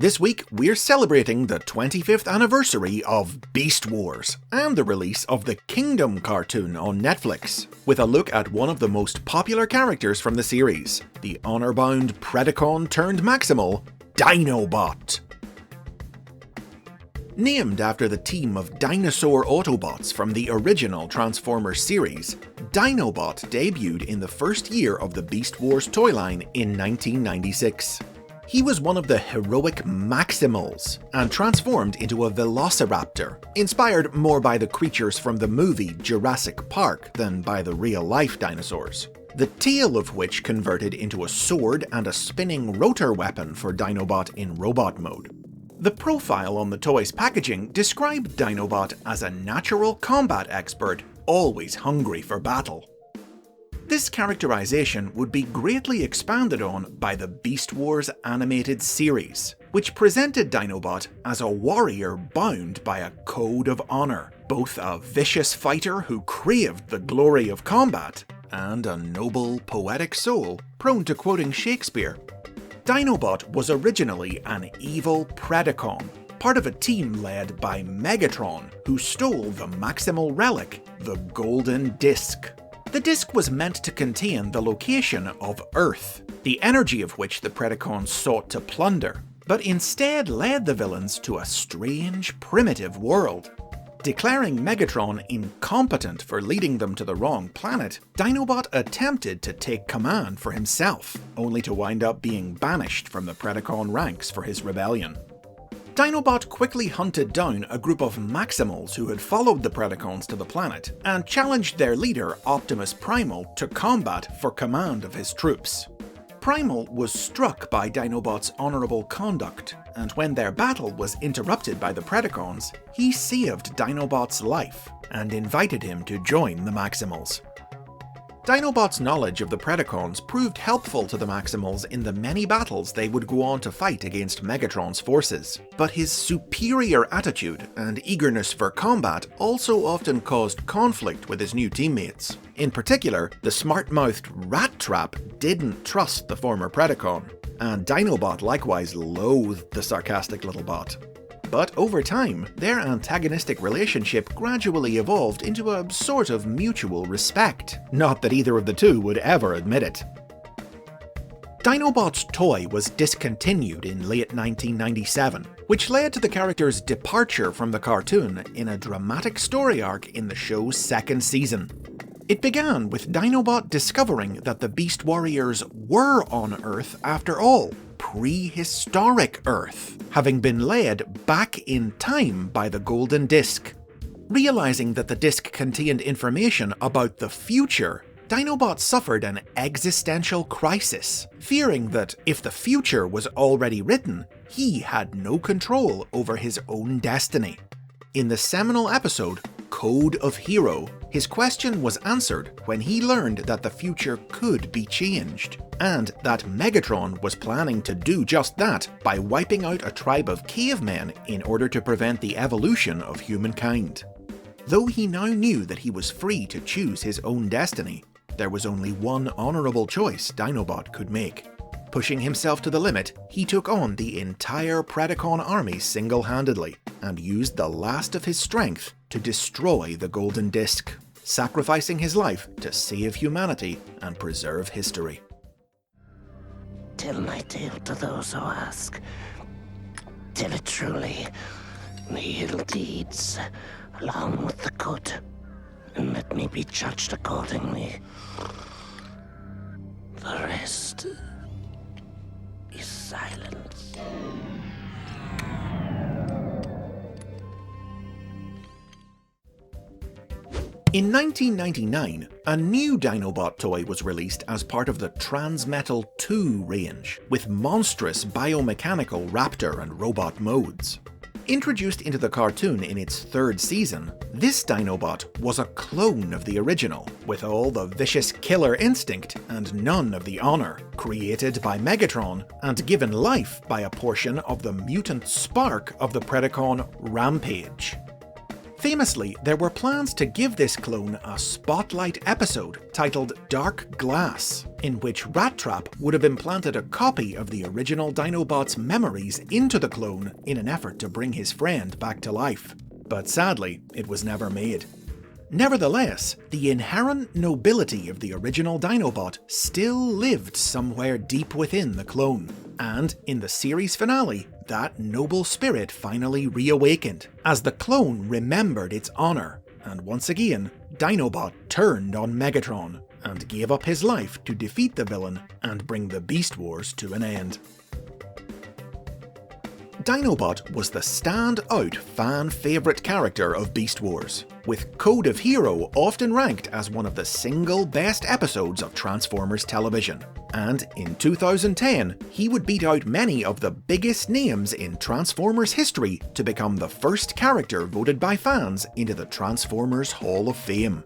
This week, we're celebrating the 25th anniversary of Beast Wars and the release of the Kingdom cartoon on Netflix, with a look at one of the most popular characters from the series, the honor-bound Predacon-turned-Maximal, Dinobot. Named after the team of dinosaur Autobots from the original Transformers series, Dinobot debuted in the first year of the Beast Wars toy line in 1996. He was one of the heroic Maximals and transformed into a velociraptor, inspired more by the creatures from the movie Jurassic Park than by the real-life dinosaurs, the tail of which converted into a sword and a spinning rotor weapon for Dinobot in robot mode. The profile on the toy's packaging described Dinobot as a natural combat expert, always hungry for battle. This characterization would be greatly expanded on by the Beast Wars animated series, which presented Dinobot as a warrior bound by a code of honor, both a vicious fighter who craved the glory of combat, and a noble, poetic soul prone to quoting Shakespeare. Dinobot was originally an evil Predacon, part of a team led by Megatron, who stole the Maximal relic, the Golden Disc. The disc was meant to contain the location of Earth, the energy of which the Predacons sought to plunder, but instead led the villains to a strange, primitive world. Declaring Megatron incompetent for leading them to the wrong planet, Dinobot attempted to take command for himself, only to wind up being banished from the Predacon ranks for his rebellion. Dinobot quickly hunted down a group of Maximals who had followed the Predacons to the planet, and challenged their leader Optimus Primal to combat for command of his troops. Primal was struck by Dinobot's honourable conduct, and when their battle was interrupted by the Predacons, he saved Dinobot's life and invited him to join the Maximals. Dinobot's knowledge of the Predacons proved helpful to the Maximals in the many battles they would go on to fight against Megatron's forces, but his superior attitude and eagerness for combat also often caused conflict with his new teammates. In particular, the smart-mouthed Rat Trap didn't trust the former Predacon, and Dinobot likewise loathed the sarcastic little bot. But over time, their antagonistic relationship gradually evolved into a sort of mutual respect. Not that either of the two would ever admit it. Dinobot's toy was discontinued in late 1997, which led to the character's departure from the cartoon in a dramatic story arc in the show's second season. It began with Dinobot discovering that the Beast Warriors were on Earth after all, prehistoric Earth, having been led back in time by the Golden Disc. Realizing that the disc contained information about the future, Dinobot suffered an existential crisis, fearing that if the future was already written, he had no control over his own destiny. In the seminal episode, Code of Hero, his question was answered when he learned that the future could be changed, and that Megatron was planning to do just that by wiping out a tribe of cavemen in order to prevent the evolution of humankind. Though he now knew that he was free to choose his own destiny, there was only one honourable choice Dinobot could make. Pushing himself to the limit, he took on the entire Predacon army single-handedly, and used the last of his strength to destroy the Golden Disc, sacrificing his life to save humanity and preserve history. Tell my tale to those who ask. Tell it truly, the ill deeds, along with the good, and let me be judged accordingly. The rest is silence. In 1999, a new Dinobot toy was released as part of the Transmetal 2 range, with monstrous biomechanical raptor and robot modes. Introduced into the cartoon in its third season, this Dinobot was a clone of the original, with all the vicious killer instinct and none of the honor, created by Megatron and given life by a portion of the mutant spark of the Predacon Rampage. Famously, there were plans to give this clone a spotlight episode titled Dark Glass, in which Rat Trap would have implanted a copy of the original Dinobot's memories into the clone in an effort to bring his friend back to life. But sadly, it was never made. Nevertheless, the inherent nobility of the original Dinobot still lived somewhere deep within the clone, and in the series finale, that noble spirit finally reawakened, as the clone remembered its honour, and once again, Dinobot turned on Megatron, and gave up his life to defeat the villain and bring the Beast Wars to an end. Dinobot was the stand-out fan-favourite character of Beast Wars, with Code of Hero often ranked as one of the single best episodes of Transformers television. And in 2010, he would beat out many of the biggest names in Transformers history to become the first character voted by fans into the Transformers Hall of Fame.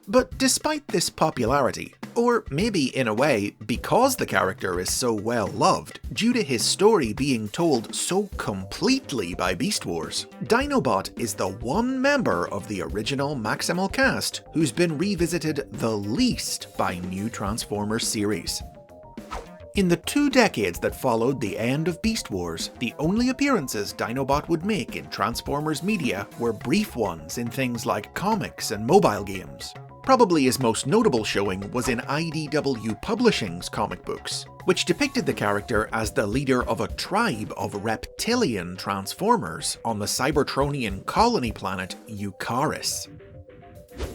But despite this popularity, or maybe in a way because the character is so well loved due to his story being told so completely by Beast Wars, Dinobot is the one member of the original Maximal cast who's been revisited the least by new Transformers series. In the 2 decades that followed the end of Beast Wars, the only appearances Dinobot would make in Transformers media were brief ones in things like comics and mobile games. Probably his most notable showing was in IDW Publishing's comic books, which depicted the character as the leader of a tribe of reptilian Transformers on the Cybertronian colony planet Eucharis.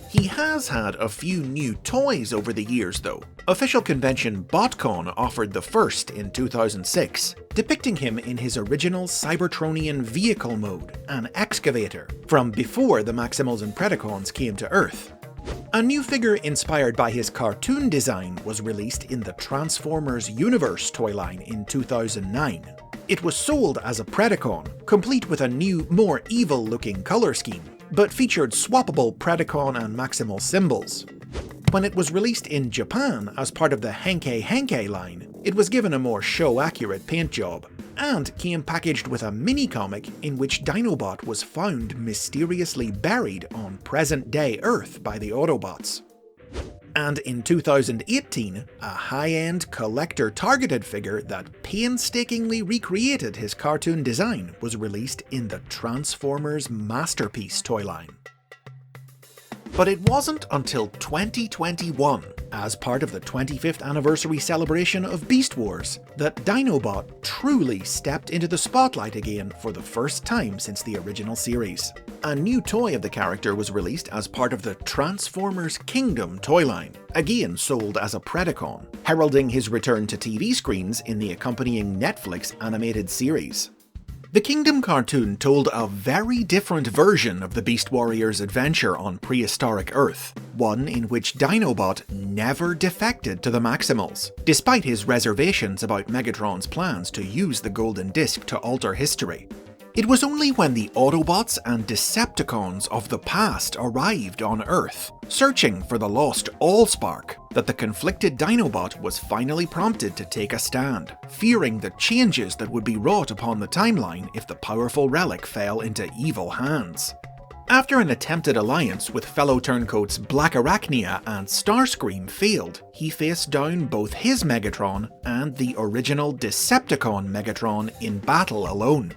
He has had a few new toys over the years though. Official convention BotCon offered the first in 2006, depicting him in his original Cybertronian vehicle mode, an excavator, from before the Maximals and Predacons came to Earth. A new figure inspired by his cartoon design was released in the Transformers Universe toy line in 2009. It was sold as a Predacon, complete with a new, more evil-looking colour scheme, but featured swappable Predacon and Maximal symbols. When it was released in Japan as part of the Henkei line, it was given a more show-accurate paint job, and came packaged with a mini-comic in which Dinobot was found mysteriously buried on present-day Earth by the Autobots. And in 2018, a high-end collector-targeted figure that painstakingly recreated his cartoon design was released in the Transformers Masterpiece toy line. But it wasn't until 2021, as part of the 25th anniversary celebration of Beast Wars, that Dinobot truly stepped into the spotlight again for the first time since the original series. A new toy of the character was released as part of the Transformers Kingdom toy line, again sold as a Predacon, heralding his return to TV screens in the accompanying Netflix animated series. The Kingdom cartoon told a very different version of the Beast Warrior's adventure on prehistoric Earth, one in which Dinobot never defected to the Maximals, despite his reservations about Megatron's plans to use the Golden Disc to alter history. It was only when the Autobots and Decepticons of the past arrived on Earth, searching for the lost Allspark, that the conflicted Dinobot was finally prompted to take a stand, fearing the changes that would be wrought upon the timeline if the powerful relic fell into evil hands. After an attempted alliance with fellow turncoats Black Arachnia and Starscream failed, he faced down both his Megatron and the original Decepticon Megatron in battle alone.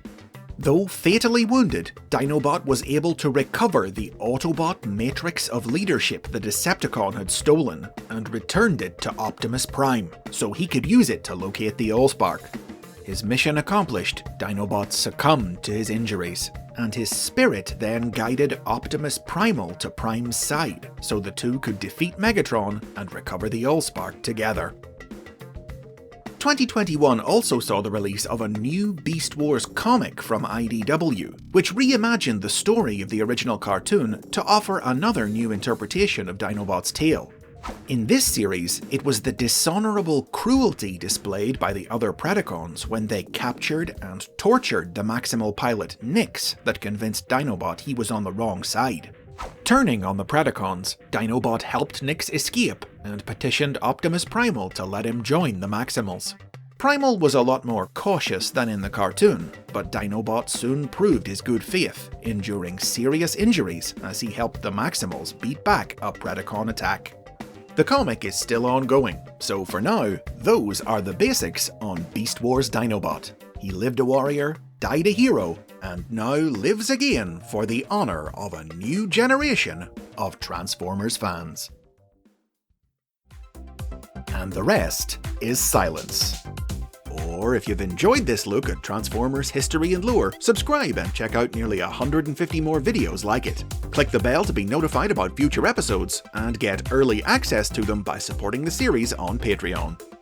Though fatally wounded, Dinobot was able to recover the Autobot matrix of leadership the Decepticon had stolen and returned it to Optimus Prime, so he could use it to locate the Allspark. His mission accomplished, Dinobot succumbed to his injuries, and his spirit then guided Optimus Primal to Prime's side, so the two could defeat Megatron and recover the Allspark together. 2021 also saw the release of a new Beast Wars comic from IDW, which reimagined the story of the original cartoon to offer another new interpretation of Dinobot's tale. In this series, it was the dishonourable cruelty displayed by the other Predacons when they captured and tortured the Maximal pilot Nyx that convinced Dinobot he was on the wrong side. Turning on the Predacons, Dinobot helped Nyx escape and petitioned Optimus Primal to let him join the Maximals. Primal was a lot more cautious than in the cartoon, but Dinobot soon proved his good faith, enduring serious injuries as he helped the Maximals beat back a Predacon attack. The comic is still ongoing, so for now, those are the basics on Beast Wars Dinobot. He lived a warrior, died a hero, and now lives again for the honour of a new generation of Transformers fans. And the rest is silence. Or if you've enjoyed this look at Transformers history and lore, subscribe and check out nearly 150 more videos like it. Click the bell to be notified about future episodes, and get early access to them by supporting the series on Patreon.